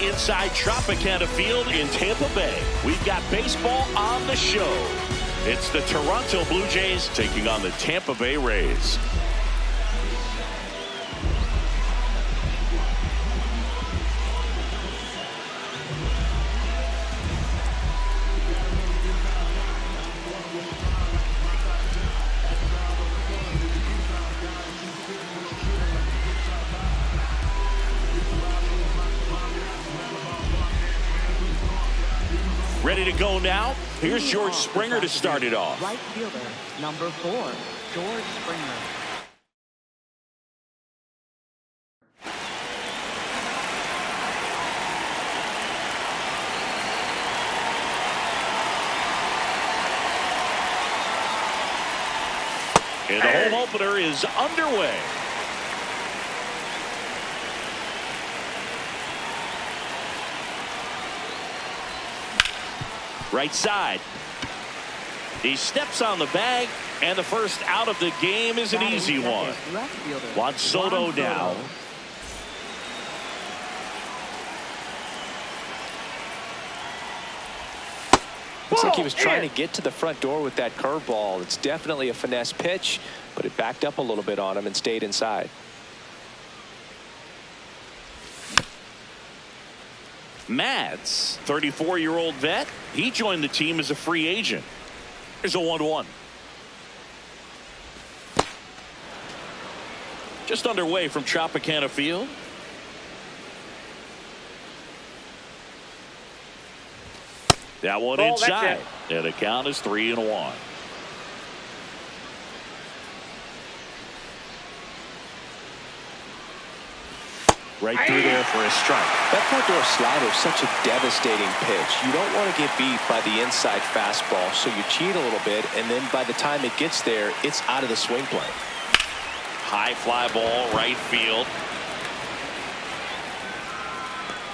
inside Tropicana Field in Tampa Bay. We've got baseball on the show. It's the Toronto Blue Jays taking on the Tampa Bay Rays. Ready to go now. Here's George Springer to start it off. Right fielder, number 4, George Springer. And the home opener is underway. Right side. He steps on the bag, and the first out of the game is an easy one. Juan Soto now. Looks like he was trying to get to the front door with that curveball. It's definitely a finesse pitch, but it backed up a little bit on him and stayed inside. Mads, 34-year-old vet. He joined the team as a free agent. Here's a 1-1. Just underway from Tropicana Field. That one inside. And the count is 3-1. Right through there for a strike. That front door slider is such a devastating pitch. You don't want to get beat by the inside fastball, so you cheat a little bit, and then by the time it gets there, it's out of the swing plane. High fly ball, right field.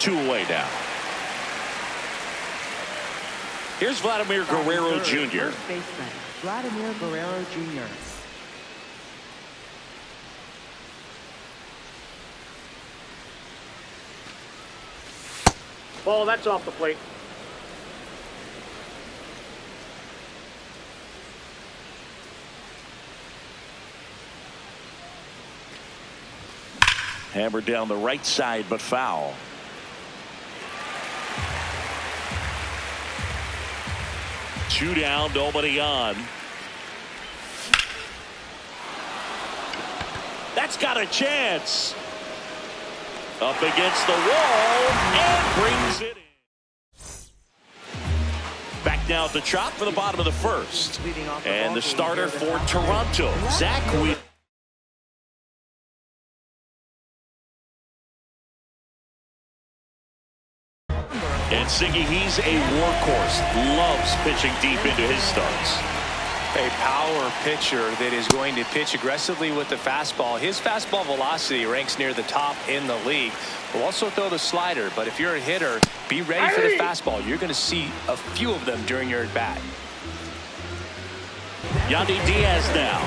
2 away now. Here's Vladimir Guerrero Jr. First baseman, Vladimir Guerrero Jr. Ball, that's off the plate. Hammered down the right side, but foul. Two down, nobody on. That's got a chance. Up against the wall and brings it in. Back now at the Trop for the bottom of the first. And the starter for Toronto, Zach Wheeler. And Siggy, he's a workhorse. Loves pitching deep into his starts. A power pitcher that is going to pitch aggressively with the fastball. His fastball velocity ranks near the top in the league. Will also throw the slider, but if you're a hitter, be ready for the fastball. You're going to see a few of them during your at-bat. Yandy Diaz now.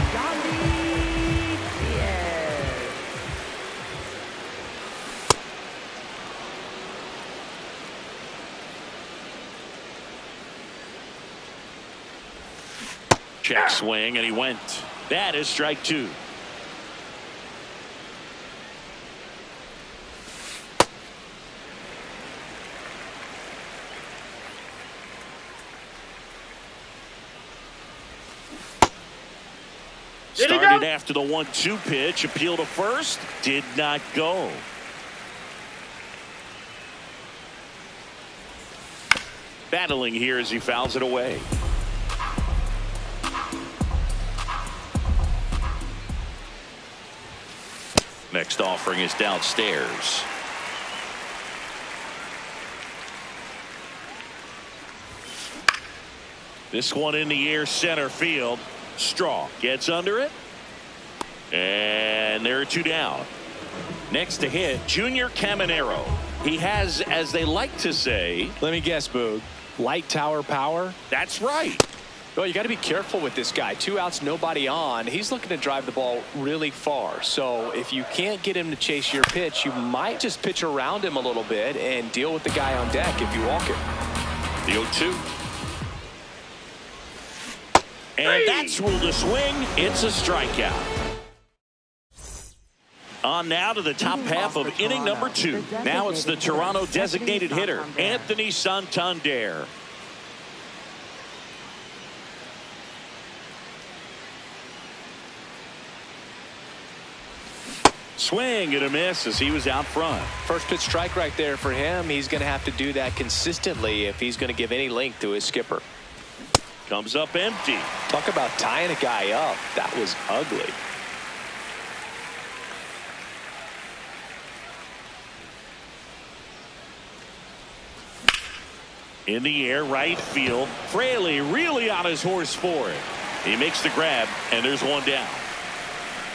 Check swing, and he went. That is strike 2. Started after the 1-2 pitch. Appeal to first. Did not go. Battling here as he fouls it away. Next offering is downstairs. This one in the air, center field. Straw gets under it. And there are 2 down. Next to hit, Junior Caminero. He has, as they like to say. Let me guess, Boog. Light tower power? That's right. Well, you got to be careful with this guy. 2 outs, nobody on. He's looking to drive the ball really far. So if you can't get him to chase your pitch, you might just pitch around him a little bit and deal with the guy on deck if you walk him. The 0-2. And that's ruled a swing. It's a strikeout. On now to the top half of inning number 2. Now it's the Toronto designated hitter, Anthony Santander. Swing and a miss as he was out front. First pitch strike right there for him. He's going to have to do that consistently if he's going to give any length to his skipper. Comes up empty. Talk about tying a guy up. That was ugly. In the air, right field. Fraley really on his horse for it. He makes the grab, and there's one down.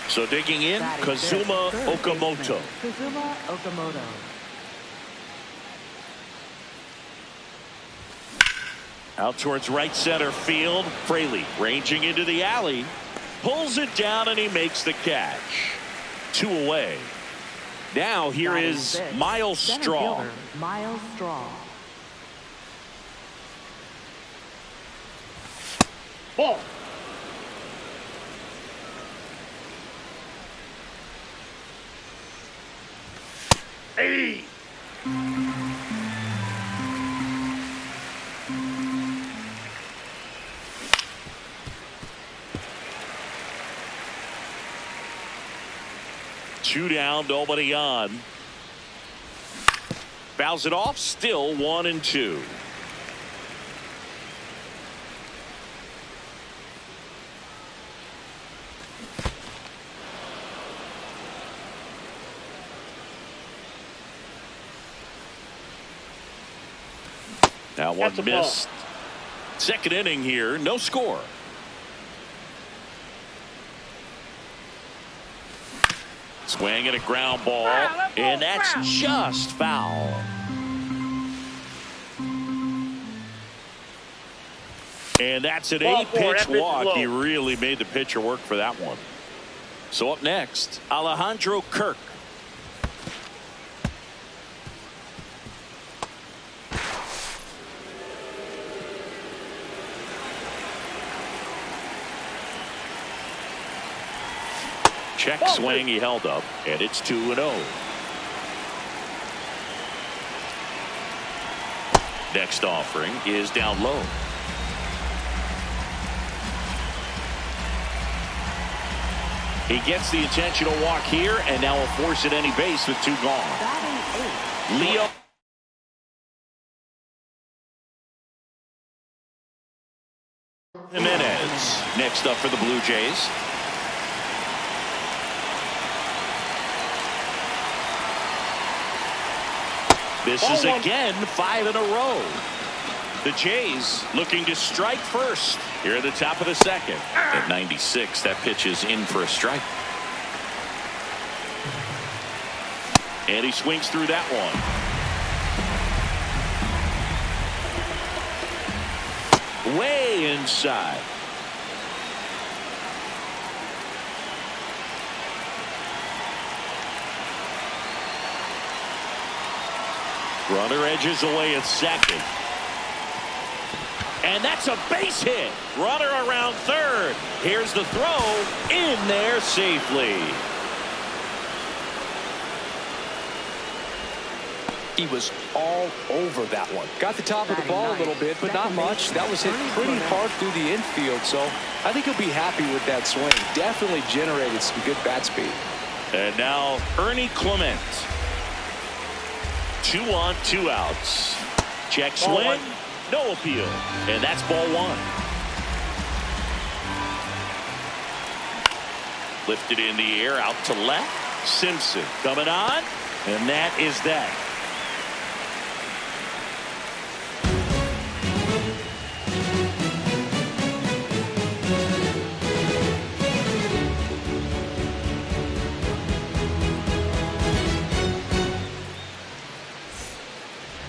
So digging in, Kazuma Okamoto. Kazuma Okamoto. Out towards right center field. Fraley ranging into the alley. Pulls it down, and he makes the catch. 2 away. Now here is Miles Straw. Miles Straw. Ball. Hey. Two down, nobody on. Fouls it off, still 1-2. Now one missed. Second inning here, no score. Swing and a ground ball, and that's just foul. And that's an 8-pitch walk. He really made the pitcher work for that one. So up next, Alejandro Kirk. Check swing, he held up, and it's 2-0. Next offering is down low. He gets the intentional walk here, and now will force at any base with 2 gone. Leo. Jimenez next up for the Blue Jays. This is again 5 in a row. The Jays looking to strike first here at the top of the second. At 96, that pitch is in for a strike. And he swings through that one. Way inside. Runner edges away at second. And that's a base hit. Runner around third. Here's the throw. In there safely. He was all over that one. Got the top of the ball a little bit, but not much. That was hit pretty hard through the infield, so I think he'll be happy with that swing. Definitely generated some good bat speed. And now Ernie Clement. 2 on, 2 outs. Check swing. No appeal. And that's ball 1. Lifted in the air out to left. Simpson coming on. And that is that.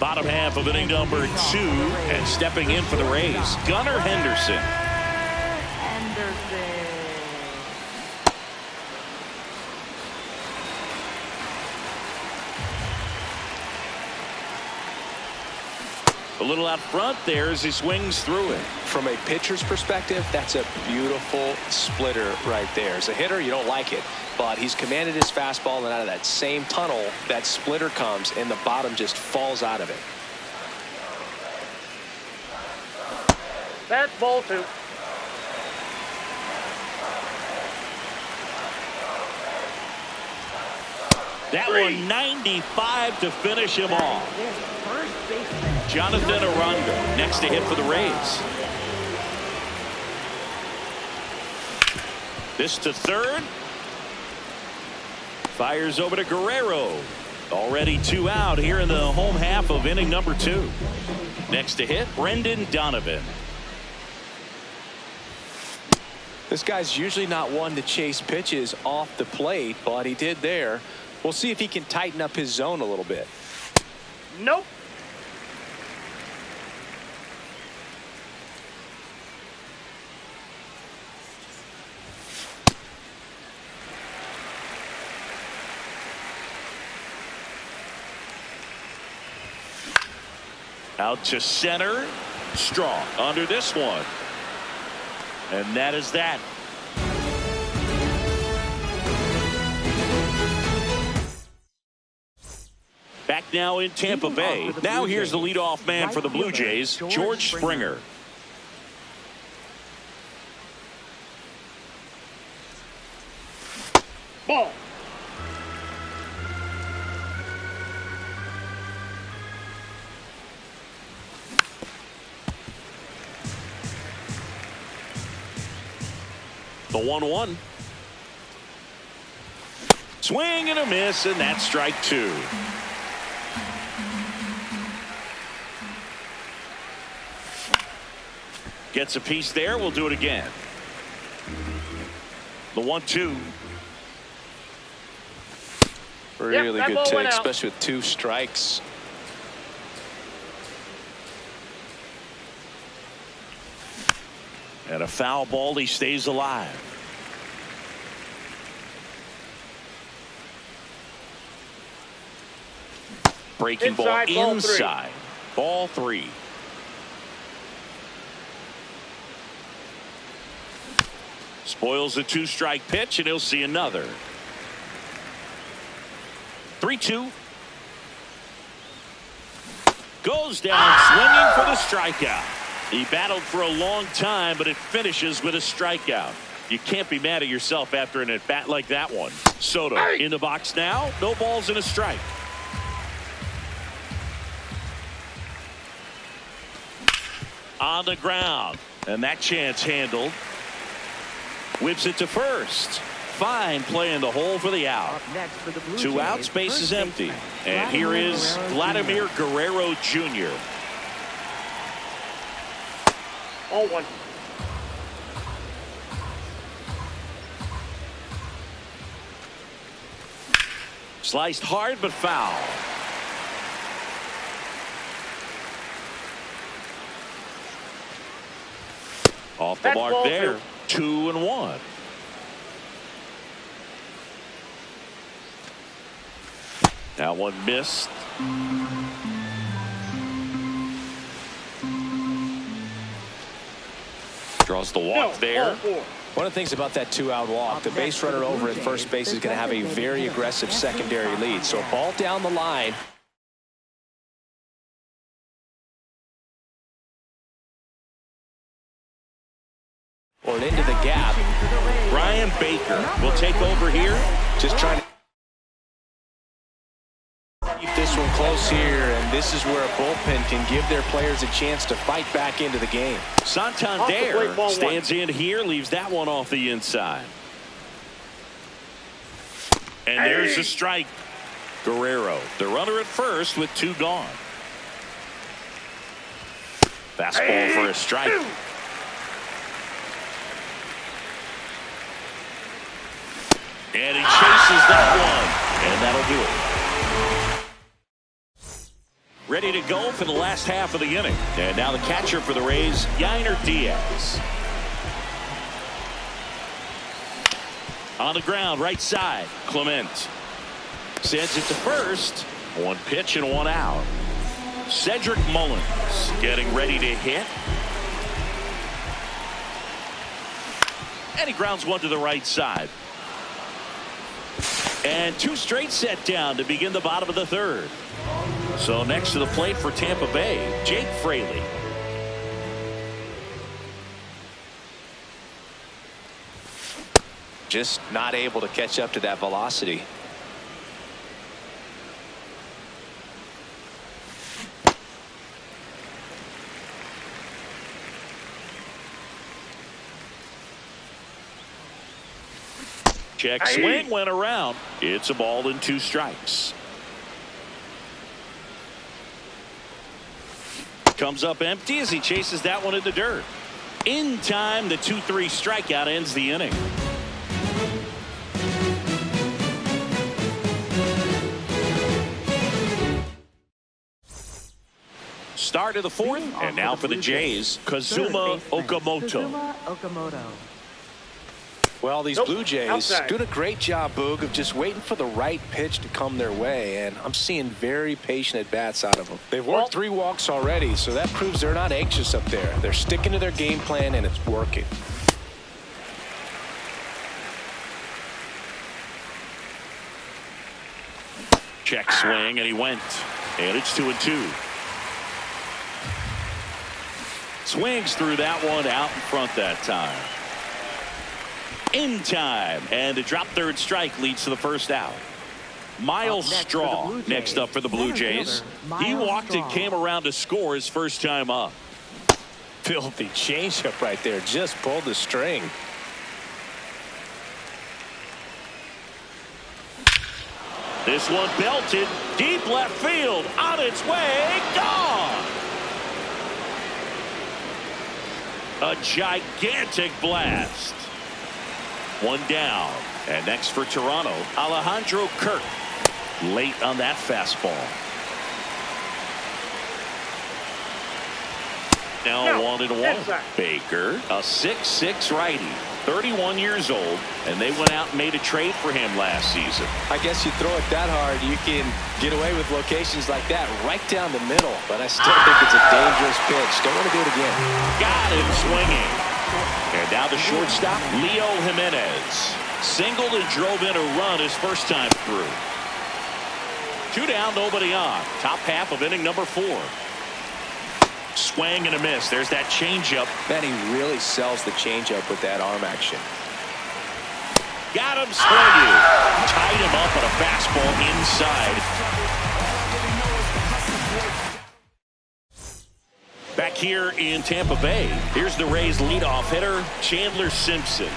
Bottom half of inning number 2, and stepping in for the Rays, Gunnar Henderson. A little out front there as he swings through it. From a pitcher's perspective, that's a beautiful splitter right there. As a hitter, you don't like it, but he's commanded his fastball, and out of that same tunnel, that splitter comes, and the bottom just falls out of it. That's ball 2. That one 95 to finish him off. Jonathan Aranda next to hit for the Rays. This to third. Fires over to Guerrero. Already 2 out here in the home half of inning number 2. Next to hit, Brendan Donovan. This guy's usually not one to chase pitches off the plate, but he did there. We'll see if he can tighten up his zone a little bit. Nope. Out to center. Strong under this one. And that is that. Back now in Tampa Bay. Now here's the leadoff man for the Blue Jays, George Springer. Ball. The 1-1. Swing and a miss, and that's strike 2. Gets a piece there. We'll do it again. The 1-2. Really Yep, good take, out. especially with 2 strikes. And a foul ball. He stays alive. Breaking ball inside. Ball 3. Spoils the 2-strike pitch, and he'll see another. 3-2. Goes down swinging for the strikeout. He battled for a long time, but it finishes with a strikeout. You can't be mad at yourself after an at-bat like that one. Soto in the box now. No balls and a strike. On the ground. And that chance handled. Whips it to first. Fine play in the hole for the out. 2 outs, base is empty. And here is Vladimir Guerrero Jr. 0-1. Sliced hard but foul. Off the mark there. 2-1. That one missed. Draws the walk there. One of the things about that 2-out walk, the base runner over at first base is going to have a very aggressive secondary lead. So a ball down the line. Or into the gap. Brian Baker will take over here. Just trying to keep this one close here, and this is where a bullpen can give their players a chance to fight back into the game. Santander stands in here, leaves that one off the inside. And there's a strike. Guerrero, the runner at first with 2 gone. Fastball for a strike. And he chases that one. And that'll do it. Ready to go for the last half of the inning. And now the catcher for the Rays, Yainer Diaz. On the ground, right side, Clement. Sends it to first. 1 pitch and 1 out. Cedric Mullins getting ready to hit. And he grounds one to the right side. And two straight set down to begin the bottom of the third. So next to the plate for Tampa Bay, Jake Fraley. Just not able to catch up to that velocity. Check swing went around. It's a ball and two strikes. Comes up empty as he chases that one in the dirt. In time, the 2-3 strikeout ends the inning. Start of the fourth, and now for the Jays, Kazuma Okamoto. Well, these Blue Jays doing a great job, Boog, of just waiting for the right pitch to come their way, and I'm seeing very patient at-bats out of them. They've worked 3 walks already, so that proves they're not anxious up there. They're sticking to their game plan, and it's working. Check swing, and he went. And it's 2-2. Swings through that one out in front that time. In time, and the drop third strike leads to the first out. Miles Straw next up for the Blue Jays. He walked and came around to score his first time up. Filthy changeup right there, just pulled the string. This one belted deep left field, on its way, gone. A gigantic blast. One down. And next for Toronto, Alejandro Kirk. Late on that fastball. Now 1-1. Baker, a 6'6" righty. 31 years old, and they went out and made a trade for him last season. I guess you throw it that hard, you can get away with locations like that right down the middle, but I still think it's a dangerous pitch. Don't want to do it again. Got him swinging. And now the shortstop, Leo Jimenez. Singled and drove in a run his first time through. 2 down, nobody on. Top half of inning number 4. Swing and a miss. There's that changeup. Man, he really sells the changeup with that arm action. Got him swinging. Tied him up on a fastball inside. Back here in Tampa Bay, here's the Rays leadoff hitter, Chandler Simpson.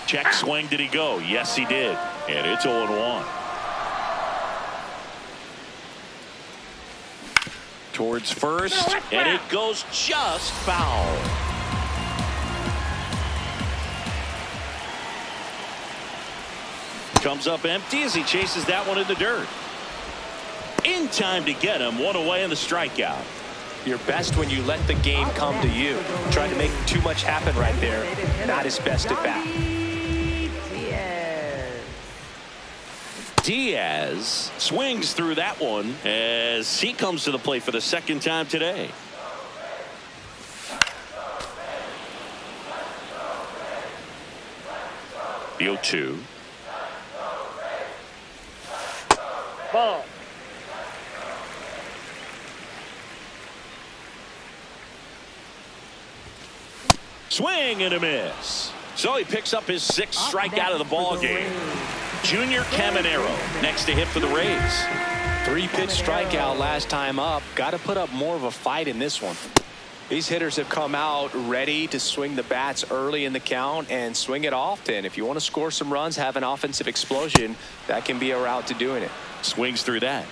Check swing. Did he go? Yes, he did. And it's 0-1. Towards first, and it goes just foul. Comes up empty as he chases that one in the dirt. In time to get him. One away in the strikeout. You're best when you let the game come to you. Trying to make too much happen right there. Not his best at bat. Diaz swings through that one as he comes to the plate for the second time today. The 0-2. Ball. Swing and a miss. So he picks up his 6th strikeout of the ball game. Junior Caminero next to hit for the Rays. 3-pitch strikeout last time up. Got to put up more of a fight in this one. These hitters have come out ready to swing the bats early in the count and swing it often. If you want to score some runs, have an offensive explosion, that can be a route to doing it. Swings through that.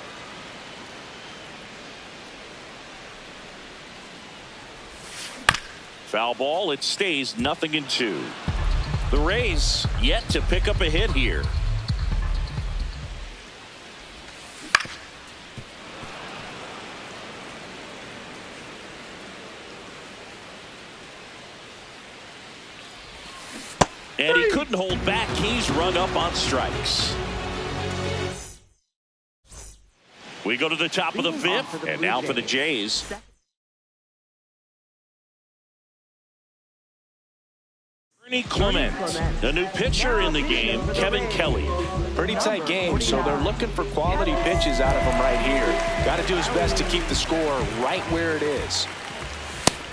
Foul ball. It stays 0-2. The Rays yet to pick up a hit here. And he couldn't hold back. He's rung up on strikes. We go to the top of the fifth, and now for the Jays. Clement, the new pitcher in the game, Kevin Kelly. Pretty tight game, so they're looking for quality pitches out of him right here. Got to do his best to keep the score right where it is.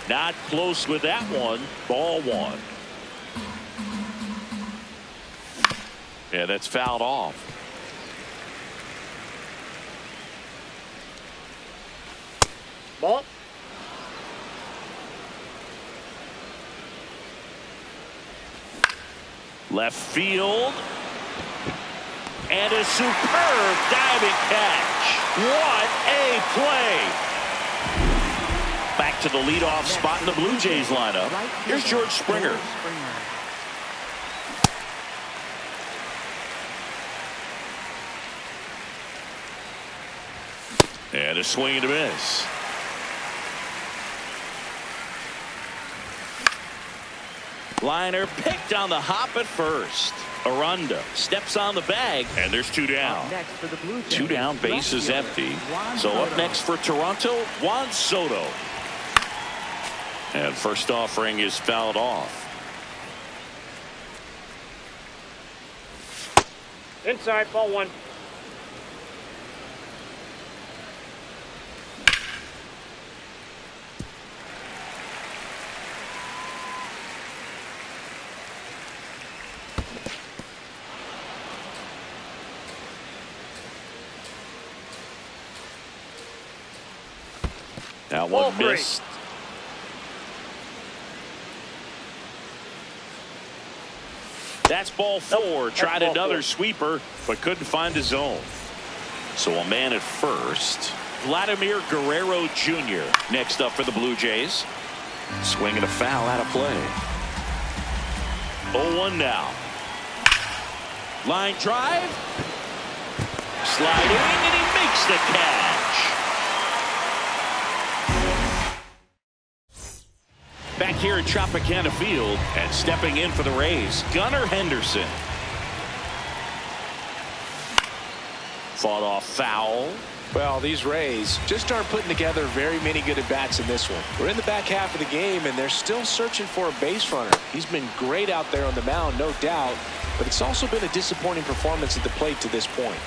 Not close with that one. Ball one. Yeah, that's fouled off. Ball. Left field. And a superb diving catch. What a play. Back to the leadoff spot in the Blue Jays lineup. Here's George Springer. And a swing and a miss. Liner picked on the hop at first. Aranda steps on the bag, and there's two down. Two down, base is empty. So up next for Toronto, Juan Soto. And first offering is fouled off. Inside, ball one. That one missed. That's ball four. Tried another sweeper, but couldn't find his zone. So a man at first. Vladimir Guerrero Jr. next up for the Blue Jays. Swinging a foul out of play. 0-1 now. Line drive. Sliding, and he makes the catch. Back here at Tropicana Field, and stepping in for the Rays, Gunnar Henderson. Fought off foul. Well, these Rays just aren't putting together very many good at-bats in this one. We're in the back half of the game, and they're still searching for a base runner. He's been great out there on the mound, no doubt, but it's also been a disappointing performance at the plate to this point.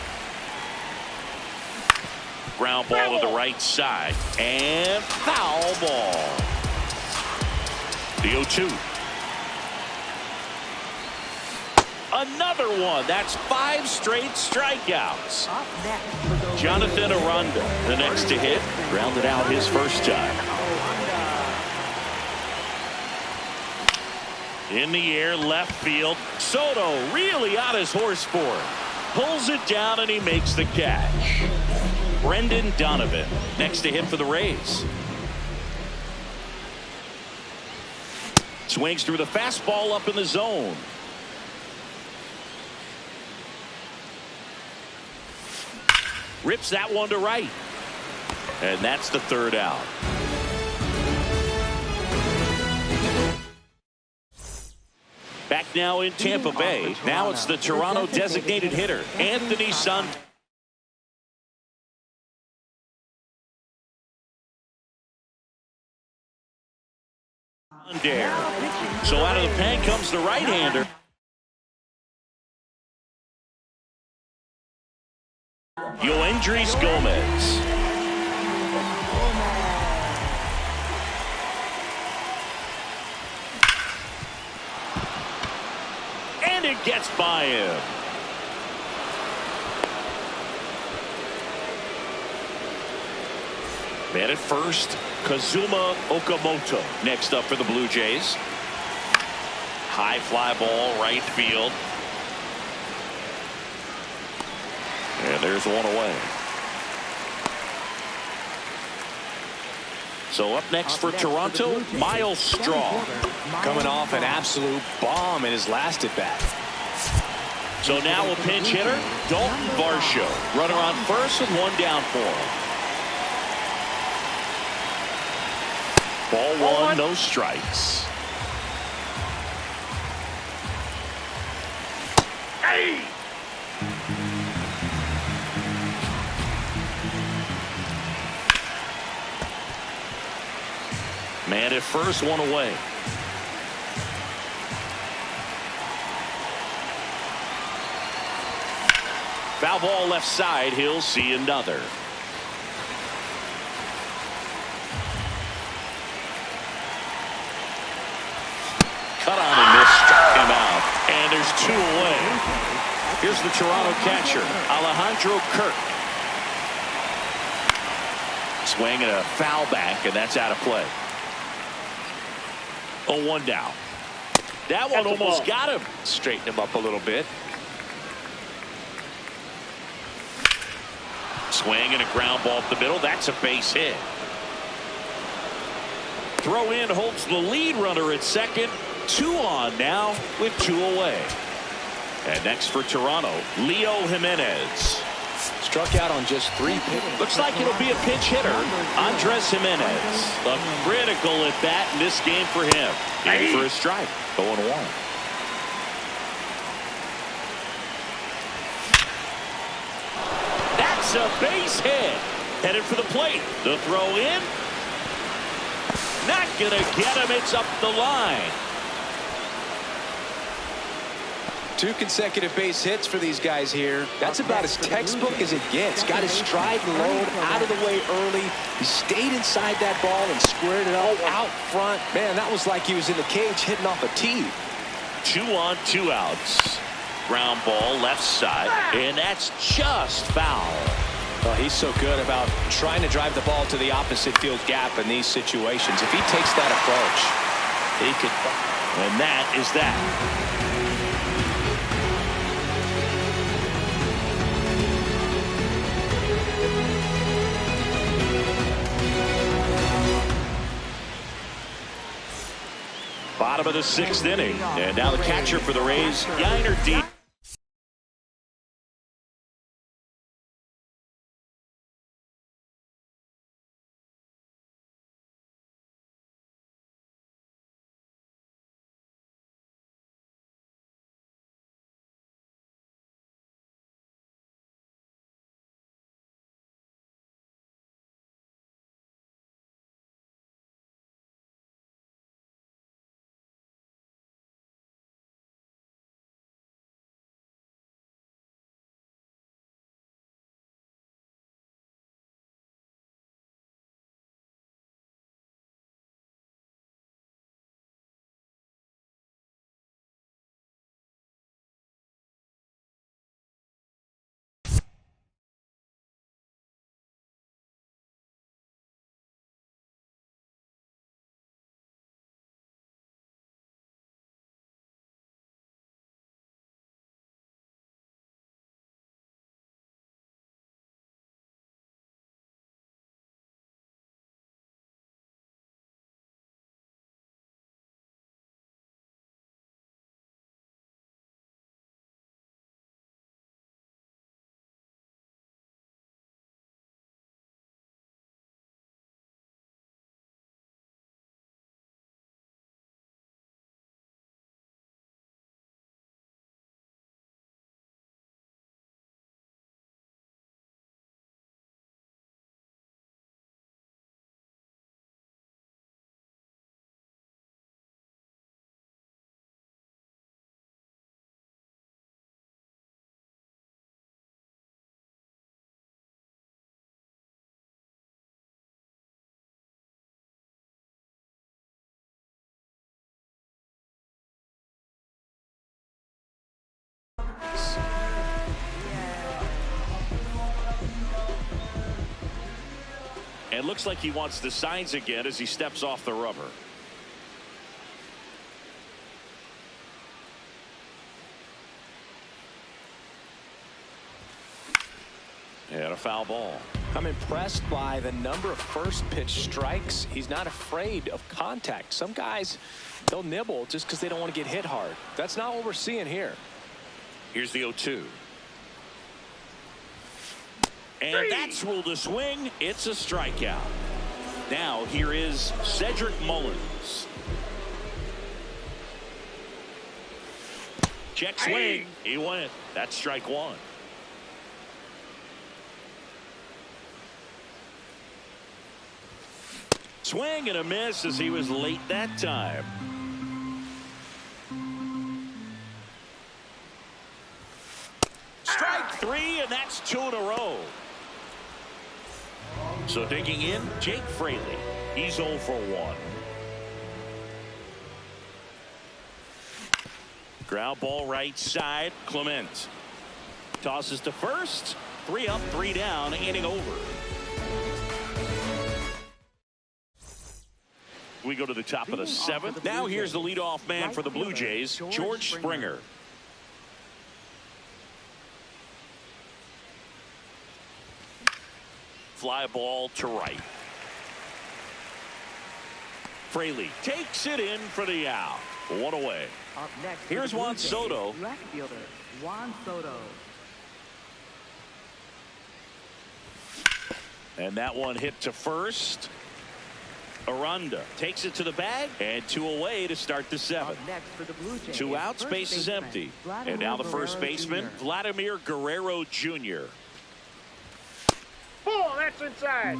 Ground ball to the right side, and foul ball. The 0-2. Another one. That's 5 straight strikeouts. Jonathan Aranda, the next to hit, grounded out his first time. In the air, left field. Soto really on his horse for it. Pulls it down, and he makes the catch. Brendan Donovan, next to hit for the Rays. Swings through the fastball up in the zone. Rips that one to right. And that's the third out. Back now in Tampa Bay. Now it's the Toronto designated hitter, Anthony Santander. So out of the pen comes the right-hander. Yoendrys Gomez. And it gets by him. Man at first, Kazuma Okamoto next up for the Blue Jays. High fly ball, right field. And there's one away. So up next for Toronto, Miles Straw. Coming off an absolute bomb in his last at-bat. So now a pinch hitter, Dalton Varsho. Runner on first and one down for him. Ball one, no strikes. Hey! And at first, one away. Foul ball left side. He'll see another. Cut on and missed. Struck him out. And there's 2 away. Here's the Toronto catcher, Alejandro Kirk. Swing and a foul back, and that's out of play. 0-1 down. That one almost got him. Straighten him up a little bit. Swing and a ground ball up the middle. That's a base hit. Throw in holds the lead runner at second. 2 on now with 2 away. And next for Toronto, Leo Jimenez. Struck out on just 3 pitches. Looks like it'll be a pinch hitter, Andres Jimenez. A critical at bat in this game for him. In for a strike. 0-1. That's a base hit. Headed for the plate. The throw in. Not gonna get him. It's up the line. 2 consecutive base hits for these guys here. That's about as textbook as it gets. Got his stride and load out of the way early. He stayed inside that ball and squared it up out front. Man, that was like he was in the cage hitting off a tee. 2 on, 2 outs. Ground ball left side, and that's just foul. Well, he's so good about trying to drive the ball to the opposite field gap in these situations. If he takes that approach, he could. And that is that. Bottom of the 6th inning. And now the catcher for the Rays, Yainer Diaz. And looks like he wants the signs again as he steps off the rubber. And a foul ball. I'm impressed by the number of first pitch strikes. He's not afraid of contact. Some guys, they'll nibble just because they don't want to get hit hard. That's not what we're seeing here. Here's the 0-2. And that's ruled a swing. It's a strikeout. Now here is Cedric Mullins. Check swing. He went. That's strike 1. Swing and a miss as he was late that time. Strike three, and that's 2 in a row. So digging in, Jake Fraley. He's 0 for 1. Ground ball right side. Clement tosses to first. 3 up, 3 down, inning over. We go to the top of the 7th. Now here's the leadoff man for the Blue Jays, George Springer. Fly ball to right. Fraley takes it in for the out. 1 away. Up next, here's Juan Soto. Left fielder, Juan Soto. And that one hit to first. Aranda takes it to the bag, and 2 away to start the 7th. Up next for the Blue Jays, 2 outs, base is empty. And now the first baseman, Vladimir Guerrero Jr. Ball, that's inside.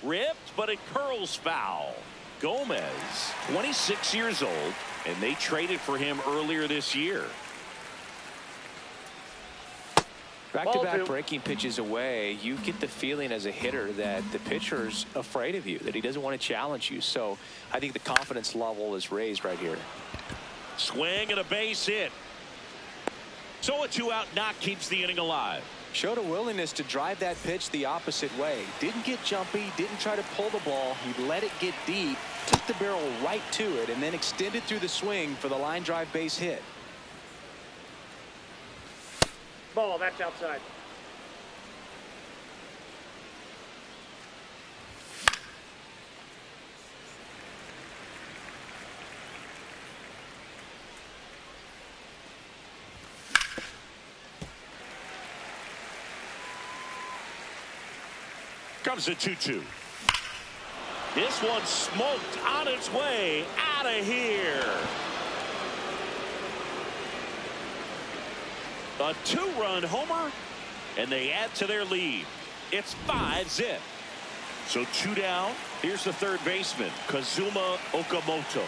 Ripped, but it curls foul. Gomez, 26 years old, and they traded for him earlier this year. Back-to-back breaking pitches away, you get the feeling as a hitter that the pitcher's afraid of you, that he doesn't want to challenge you. So I think the confidence level is raised right here. Swing and a base hit. So a 2-out knock keeps the inning alive. Showed a willingness to drive that pitch the opposite way. Didn't get jumpy, didn't try to pull the ball. He let it get deep, took the barrel right to it, and then extended through the swing for the line drive base hit. Ball, that's outside. Comes a 2-2. This one smoked on its way out of here. A 2-run homer, and they add to their lead. It's 5-zip. So 2 down. Here's the third baseman, Kazuma Okamoto.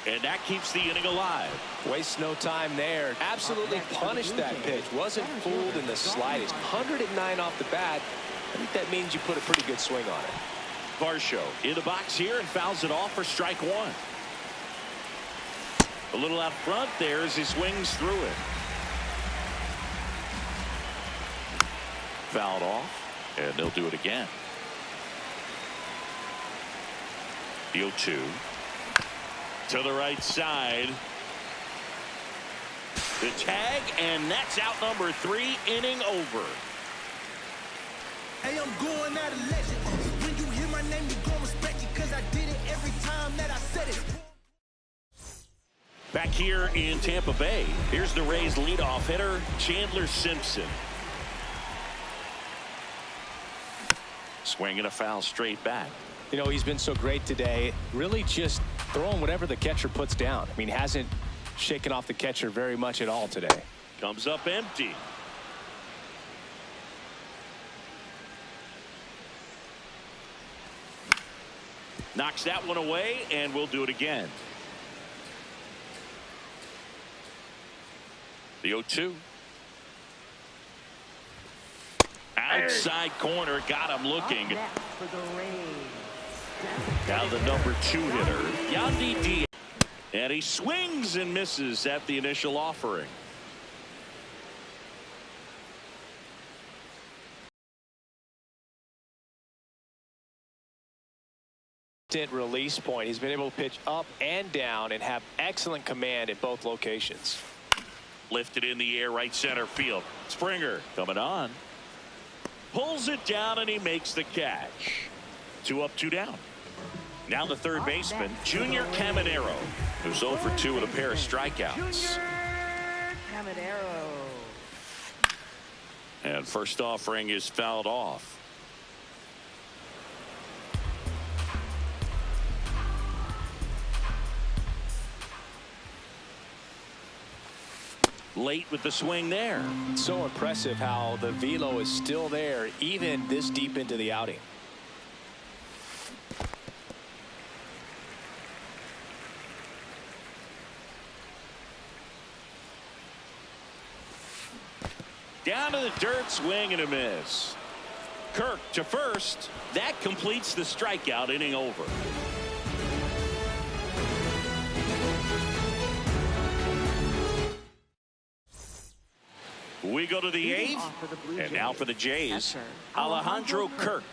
And that keeps the inning alive. Wastes no time there. Absolutely punished that pitch. Wasn't fooled in the slightest. 109 off the bat. I think that means you put a pretty good swing on it. Varsho in the box here and fouls it off for strike 1. A little out front there as he swings through it. Fouled off, and they'll do it again. The 0-2 to the right side. The tag, and that's out number 3, inning over. Hey, I'm going out of legend. When you hear my name, you gon' respect it, cause I did it every time that I said it. Back here in Tampa Bay, here's the Rays leadoff hitter, Chandler Simpson. Swinging a foul straight back. You know, he's been so great today. Really just throwing whatever the catcher puts down. I mean, hasn't shaken off the catcher very much at all today. Comes up empty. Knocks that one away, and we'll do it again. The 0-2. Outside corner, got him looking. Now the number 2 hitter, Yandy Diaz. And he swings and misses at the initial offering. Release point. He's been able to pitch up and down and have excellent command at both locations. Lifted in the air, right center field. Springer coming on. Pulls it down, and he makes the catch. 2 up, 2 down. Now the third baseman, Junior Caminero, who's 0 for 2 with a pair of strikeouts. Caminero. And first offering is fouled off. late with the swing there. So impressive how the velo is still there even this deep into the outing. Down to the dirt, swing and a miss. Kirk to first. That completes the strikeout, inning over. We go to the eighth, and now for the Jays, Alejandro Kirk.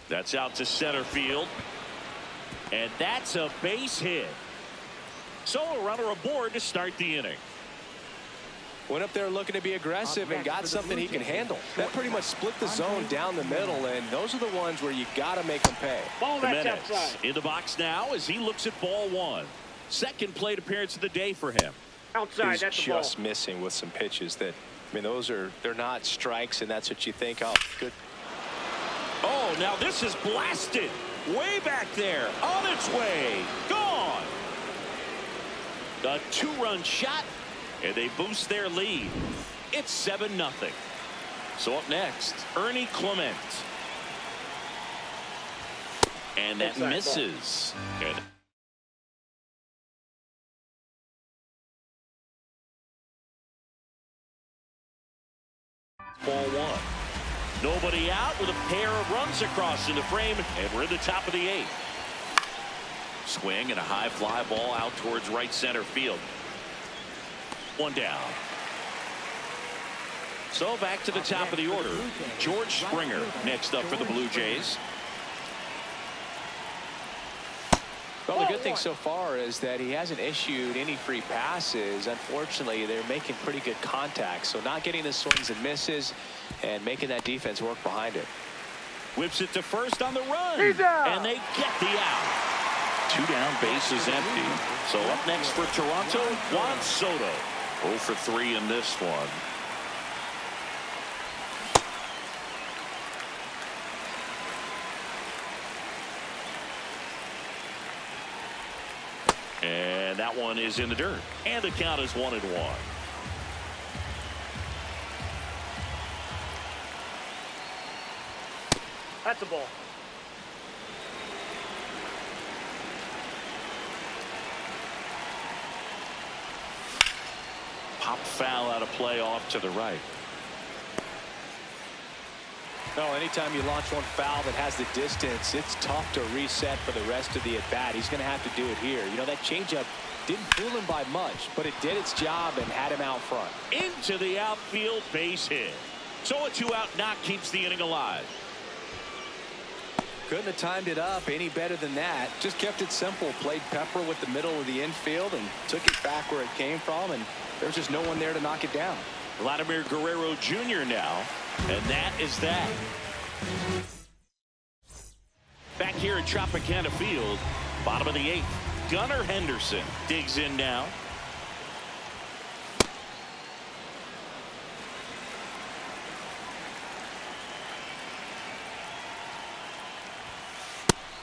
That's out to center field, and that's a base hit. So a runner aboard to start the inning. Went up there looking to be aggressive and got something he can handle. That pretty much split the zone down the middle, and those are the ones where you got to make them pay. Ball, that's outside. In the box now as he looks at ball one. Second plate appearance of the day for him. Outside, He's that's just the ball. missing with some pitches that, I mean, they're not strikes, and that's what you think. Oh, good. Oh, now this is blasted. Way back there. On its way. Gone. A two-run shot, and they boost their lead. It's 7-0. So up next, Ernie Clement. And that Inside misses. And ball one. Nobody out with a pair of runs across in the frame, and we're in the top of the eighth. Swing and a high fly ball out towards right center field. One down. So back to the top of the order. George Springer next up for the Blue Jays. Well, the good thing so far is that he hasn't issued any free passes. Unfortunately, they're making pretty good contact, so not getting the swings and misses and making that defense work behind it. Whips it to first on the run, He's out. and they get the out. Two down, base is empty. So up next for Toronto, Juan Soto. 0 for 3 in this one. And that one is in the dirt. And the count is 1-1. That's a ball. Pop foul out of play off to the right. No, anytime you launch one foul that has the distance, it's tough to reset for the rest of the at-bat. He's going to have to do it here. You know, that changeup didn't fool him by much, but it did its job and had him out front. Into the outfield, base hit. So a two-out knock keeps the inning alive. Couldn't have timed it up any better than that. Just kept it simple. Played pepper with the middle of the infield and took it back where it came from, and there's just no one there to knock it down. Vladimir Guerrero Jr. now, and that is that. Back here at Tropicana Field, bottom of the eighth, Gunnar Henderson digs in now.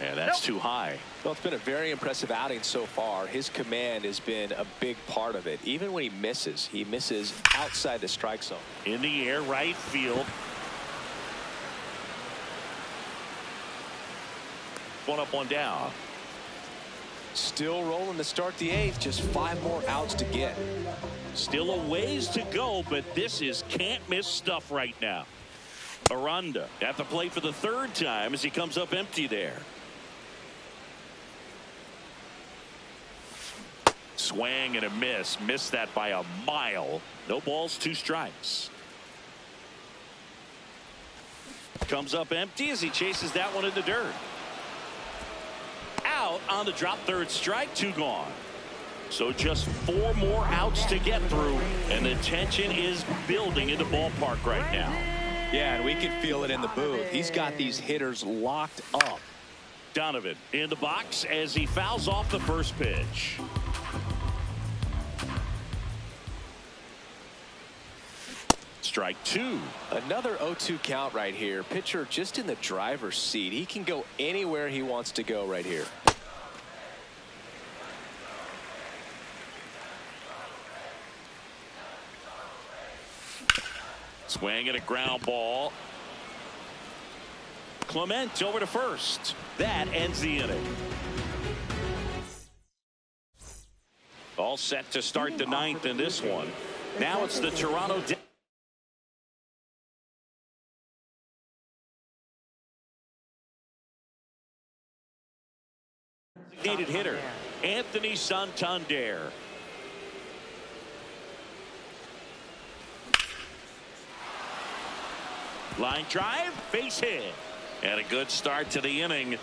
And that's too high. Well, it's been a very impressive outing so far. His command has been a big part of it. Even when he misses outside the strike zone. In the air, right field. One up, one down. Still rolling to start the eighth. Just 5 more outs to get. Still a ways to go, but this is can't miss stuff right now. Aranda at the plate for the third time as he comes up empty there. Swing and a miss. Missed that by a mile. No balls, 2 strikes. Comes up empty as he chases that one in the dirt. Out on the drop, third strike, 2 gone. So just 4 more outs to get through, and the tension is building in the ballpark right now. Yeah, and we can feel it in the booth. He's got these hitters locked up. Donovan in the box as he fouls off the first pitch. Strike 2. Another 0-2 count right here. Pitcher just in the driver's seat. He can go anywhere he wants to go right here. Swing and a ground ball. Clement over to first. That ends the inning. All set to start the ninth in this one. Now it's the Toronto designated hitter, Anthony Santander. Line drive, base hit, and a good start to the inning.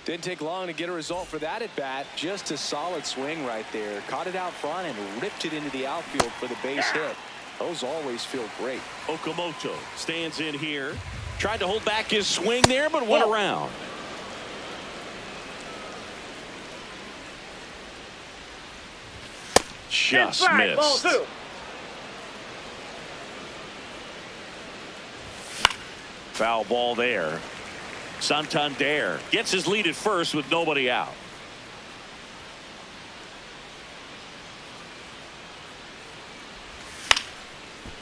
Didn't take long to get a result for that at bat. Just a solid swing right there. Caught it out front and ripped it into the outfield for the base hit. Those always feel great. Okamoto stands in here. Tried to hold back his swing there, but went around. Just Inside, ball missed. 2. Foul ball there. Santander gets his lead at first with nobody out.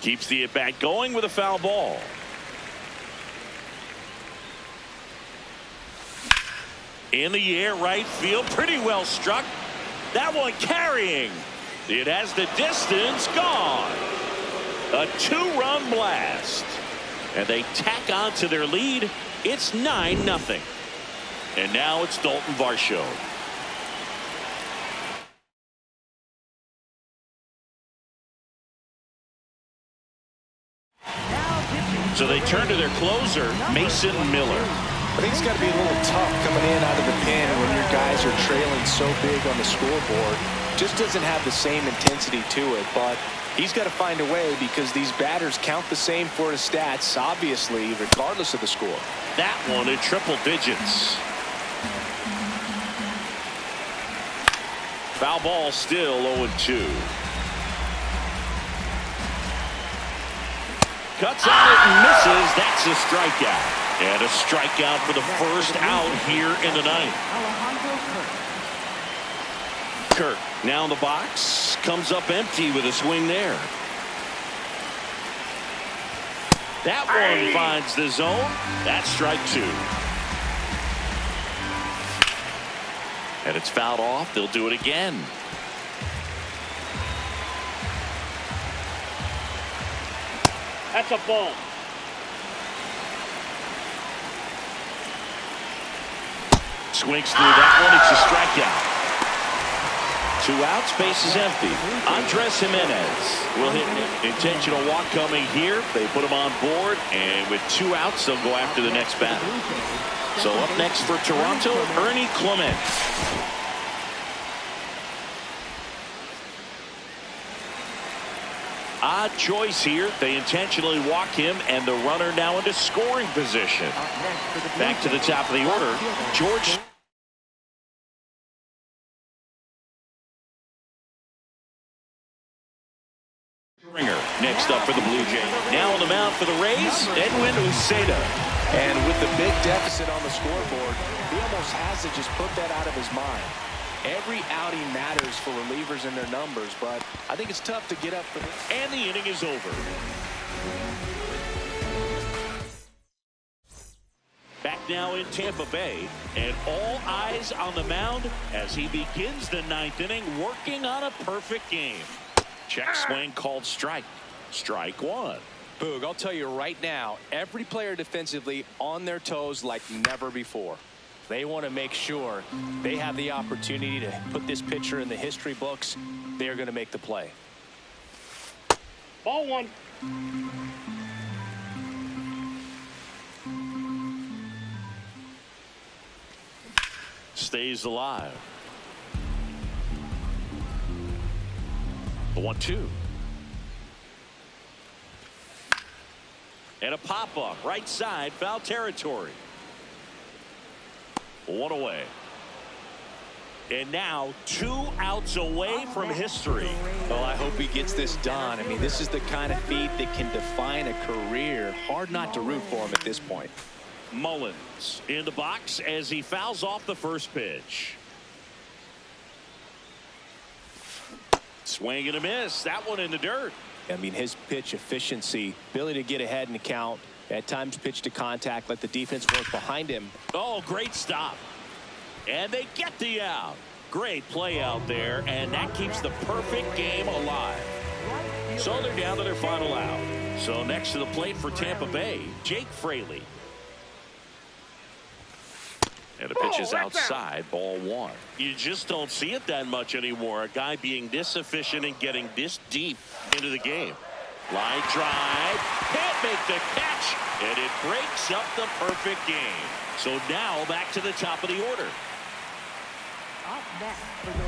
Keeps the at bat going with a foul ball. In the air, right field, pretty well struck. That one carrying. It has the distance, gone. A 2-run blast. And they tack on to their lead. It's 9-0. And now it's Dalton Varsho. So they turn to their closer, Mason Miller. I think it's got to be a little tough coming in out of the pen when your guys are trailing so big on the scoreboard. Just doesn't have the same intensity to it, but he's got to find a way because these batters count the same for his stats, obviously, regardless of the score. That one in triple digits. Foul ball still 0-2. Cuts on it and misses. That's a strikeout. And a strikeout for the first out here in the ninth. Kirk now in the box. Comes up empty with a swing there. That one finds the zone. That's strike 2. And it's fouled off. They'll do it again. That's a ball. Swings through that one. It's a strikeout. 2 outs, base is empty. Andres Jimenez will hit an intentional walk coming here. They put him on board, and with 2 outs, they'll go after the next batter. So up next for Toronto, Ernie Clement. Odd choice here. They intentionally walk him, and the runner now into scoring position. Back to the top of the order, George. Next up for the Blue Jays. Now on the mound for the Rays, Edwin Uceda. And with the big deficit on the scoreboard, he almost has to just put that out of his mind. Every outing matters for relievers and their numbers, but I think it's tough to get up for this. And the inning is over. Back now in Tampa Bay, and all eyes on the mound as he begins the 9th inning, working on a perfect game. Check swing called strike. Strike 1. Boog, I'll tell you right now, every player defensively on their toes like never before. They want to make sure they have the opportunity to put this pitcher in the history books. They're going to make the play. Ball 1. Stays alive. The 1-2. And a pop-up right side, foul territory. 1 away. And now 2 outs away from history. Well, I hope he gets this done. I mean, this is the kind of feat that can define a career. Hard not to root for him at this point. Mullins in the box as he fouls off the first pitch. Swing and a miss. That one in the dirt. I mean, his pitch efficiency, ability to get ahead in the count, at times pitch to contact, let the defense work behind him. Oh, great stop. And they get the out. Great play out there, and that keeps the perfect game alive. So they're down to their final out. So next to the plate for Tampa Bay, Jake Fraley. And the pitch is outside, ball one. You just don't see it that much anymore. A guy being this efficient and getting this deep into the game. Line drive, can't make the catch, and it breaks up the perfect game. So now back to the top of the order.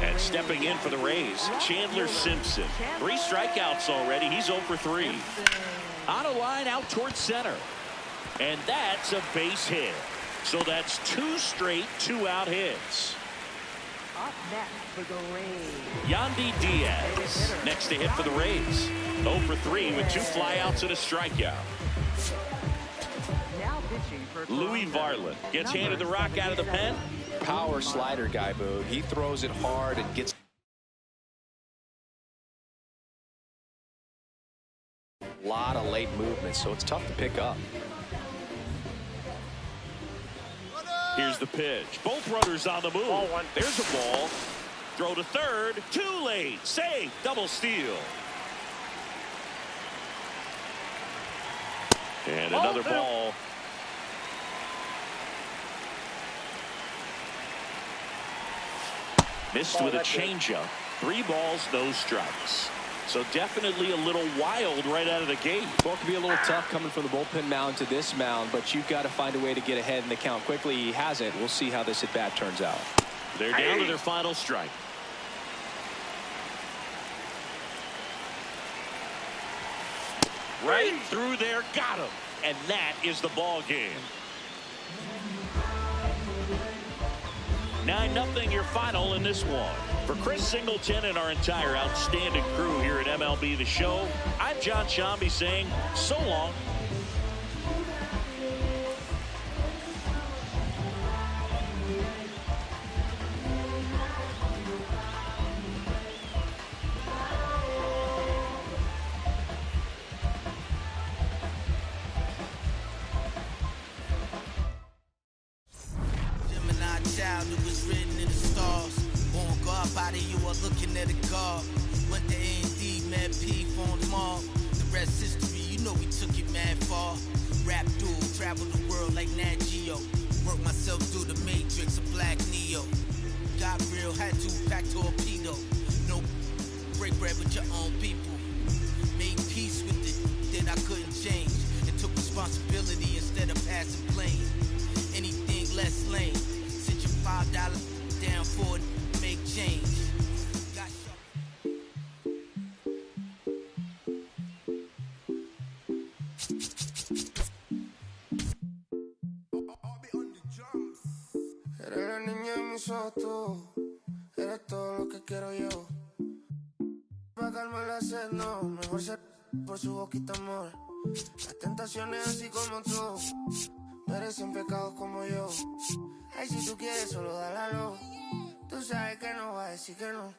And stepping in for the Rays, Chandler Simpson. 3 strikeouts already. He's 0 for 3. On a line out towards center. And that's a base hit. So that's 2 straight 2-out hits. Up next for the Rays, Yandy Diaz next to hit for the Rays. 0 for 3 with 2 flyouts and a strikeout. now pitching for Louis Varland gets handed the rock out of the pen. Power slider guy, Boog. He throws it hard and gets a lot of late movement, so it's tough to pick up. Here's the pitch. Both runners on the move. Ball one. There's a ball. Throw to third. Too late. Save. Double steal. And another ball. Missed with a changeup. 3 balls, no strikes. So definitely a little wild right out of the gate. Well, it can be a little tough coming from the bullpen mound to this mound, but you've got to find a way to get ahead in the count quickly. He hasn't. We'll see how this at-bat turns out. They're down to their final strike. Right through there, got him. And that is the ball game. 9-0 your final in this one. For Chris Singleton and our entire outstanding crew here at MLB The Show, I'm John Shambi saying so long. Gemini child, it was written in the stars. Won't go up out of you are looking at a car. Went to A&D, mad P, phone mall. The rest history, you know we took it mad far. Rap duel, travel the world like Nat Geo. Work myself through the matrix of Black Neo. Got real, had to pack torpedo. No break bread with your own people. Made peace with it that I couldn't change. And took responsibility instead of passing blame. Anything less lame. Sit your $5 down for it, make change. Got Eres la niña de mis ojos, tú. Eres todo lo que quiero yo. Pa' calmar la sed, no. Mejor ser por su boquita, amor. Las tentaciones así como tú merecen pecados como yo. Ay, si tú quieres, solo dale a lo. Tú sabes que no va a decir que no.